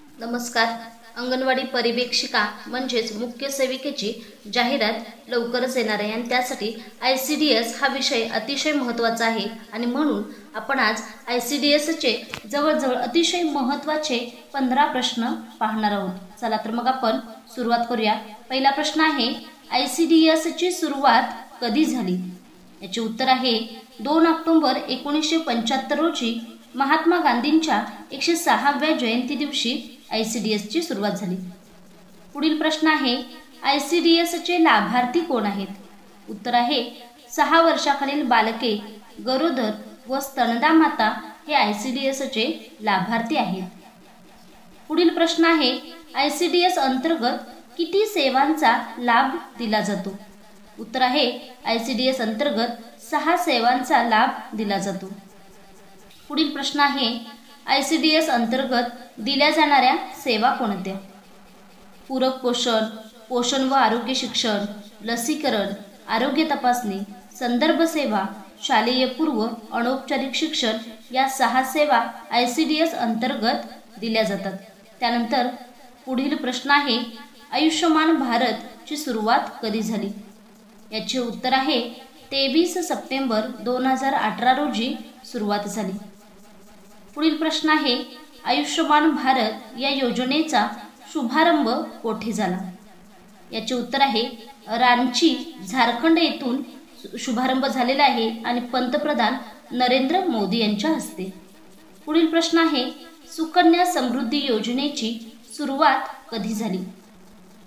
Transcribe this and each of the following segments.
नमस्कार. अंगणवाडी परिवेक्षिका म्हणजेच मुख्य सेविकेची जाहिरात लवकरच येणार आहे आणि त्यासाठी ICDS हा विषय अतिशय महत्त्वाचा आहे आणि म्हणून आपण आज ICDSचे जवळजवळ अतिशय महत्त्वाचे 15 प्रश्न पाहणार आहोत. चला तर मग आपण सुरुवात करूया. पहिला प्रश्न आहे, ICDSची सुरुवात कधी झाली? याचे उत्तर आहे 2 ऑक्टोबर 1975 रोजी महात्मा गांधींच्या 106व्या जयंती दिवशी ICDSची सुरुवात झाली. पुढील प्रश्न आहे, ICDSचे लाभार्थी कोण आहेत? उत्तर आहे 6 वर्षाखालील बालके, गरोदर व स्तनदा माता हे ICDSचे लाभार्थी आहेत. पुढील प्रश्न आहे, ICDS अंतर्गत किती सेवांचा लाभ दिला जातो? उत्तर आहे ICDS अंतर्गत 6 सेवांचा लाभ दिला जातो. पुढील प्रश्न आहे, ICDS अंतर्गत दिल्या जाणाऱ्या सेवा कोणत्या? पूरक पोषण, पोषण व आरोग्य शिक्षण, लसीकरण, आरोग्य तपासणी, संदर्भ सेवा, शालेय पूर्व अनौपचारिक शिक्षण या 6 सेवा ICDS अंतर्गत दिल्या जातात. त्यानंतर पुढील प्रश्न आहे, आयुष्यमान भारतची सुरुवात कधी झाली? याचे उत्तर आहे 23 सप्टेंबर 2018 रोजी सुरुवात झाली. पुढील प्रश्न आहे, आयुष्यमान भारत या योजनेचा शुभारंभ कोठे झाला? याचे उत्तर आहे रांची, झारखंड येथून शुभारंभ झालेला आहे आणि पंतप्रधान नरेंद्र मोदी यांच्या हस्ते. पुढील प्रश्न आहे, सुकन्या समृद्धी योजनेची सुरुवात कधी झाली?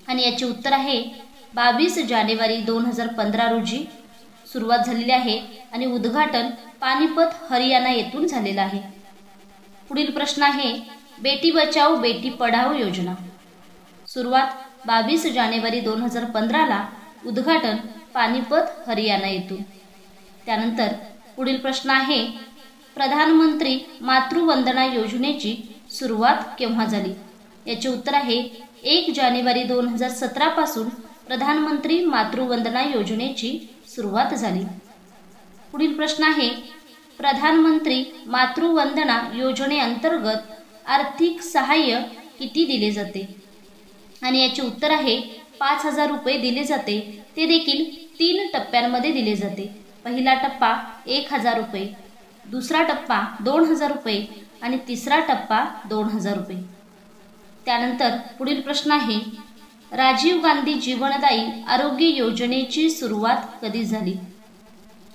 आणि याचे उत्तर आहे 22 जानेवारी 2015 रोजी सुरुवात झालेली आहे आणि उद्घाटन पानिपत, हरियाणा येथून झालेलं आहे. पुढील प्रश्न आहे, बेटी बचाओ बेटी पढाओ योजना सुरुवात 22 जानेवारी 2015 ला, उद्घाटन पानिपत, हरियाणा येथून. त्यानंतर पुढील प्रश्न आहे, प्रधानमंत्री मातृवंदना योजनेची सुरुवात केव्हा झाली? याचे उत्तर आहे 1 जानेवारी 2017 पासून प्रधानमंत्री मातृवंदना योजनेची सुरुवात झाली. पुढील प्रश्न आहे, प्रधानमंत्री मातृवंदना योजनेअंतर्गत आर्थिक सहाय्य किती दिले जाते? आणि याचे उत्तर आहे 5000 रुपये दिले जाते. ते देखील 3 टप्प्यांमध्ये दिले जाते. पहिला टप्पा 1000 रुपये, दुसरा टप्पा 2000 रुपये आणि तिसरा टप्पा 2000 रुपये. त्यानंतर पुढील प्रश्न आहे, राजीव गांधी जीवनदायी आरोग्य योजनेची सुरुवात कधी झाली?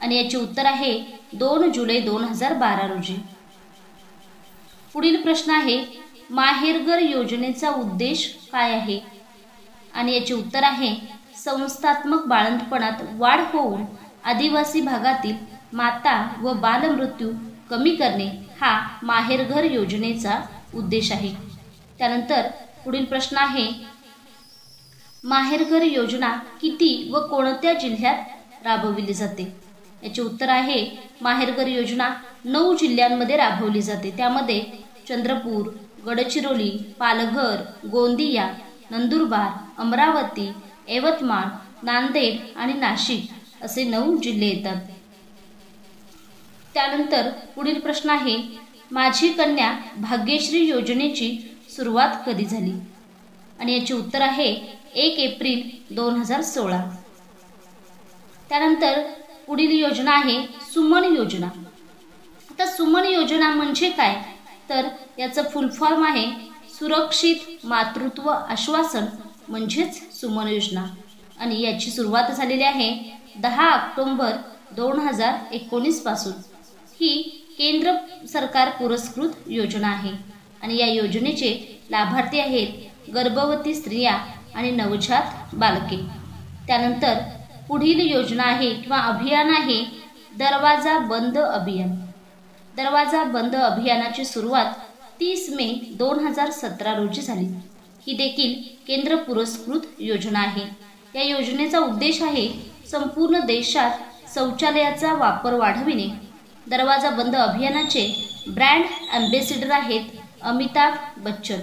आणि याचे उत्तर आहे 2 जुलै 2012 रोजी. पुढील प्रश्न आहे, माहेरघर योजनेचा उद्देश काय आहे? आणि याचे उत्तर आहे संस्थात्मक बाळंतपणात वाढ होऊन आदिवासी भागातील माता व बालमृत्यू कमी करणे हा माहेरघर योजनेचा उद्देश आहे. त्यानंतर पुढील प्रश्न आहे, माहेरघर योजना किती व कोणत्या जिल्ह्यात राबविली जाते? याचे उत्तर आहे माहेरघर योजना 9 जिल्ह्यांमध्ये राबवली जाते. त्यामध्ये चंद्रपूर, गडचिरोली, पालघर, गोंदिया, नंदुरबार, अमरावती, यवतमाळ, नांदेड आणि नाशिक असे 9 जिल्हे येतात. त्यानंतर पुढील प्रश्न आहे, माझी कन्या भाग्यश्री योजनेची सुरुवात कधी झाली? आणि याचे उत्तर आहे 1 एप्रिल 2016. त्यानंतर पुढील योजना आहे सुमन योजना. आता सुमन योजना म्हणजे काय? तर याचं फुल फॉर्म आहे सुरक्षित मातृत्व आश्वासन म्हणजेच सुमन योजना आणि याची सुरुवात झालेली आहे 10 ऑक्टोबर 2019 पासून. ही केंद्र सरकार पुरस्कृत योजना आहे आणि या योजनेचे लाभार्थी आहेत गर्भवती स्त्रिया आणि नवजात बालके. त्यानंतर पुढील योजना आहे किंवा अभियान आहे दरवाजा बंद अभियान. दरवाजा बंद अभियानाची सुरुवात 30 मे 2017 रोजी झाली. ही देखील केंद्र पुरस्कृत योजना आहे. या योजनेचा उद्देश आहे संपूर्ण देशात शौचालयाचा वापर वाढविणे. दरवाजा बंद अभियानाचे ब्रँड अँबॅसेडर आहेत अमिताभ बच्चन.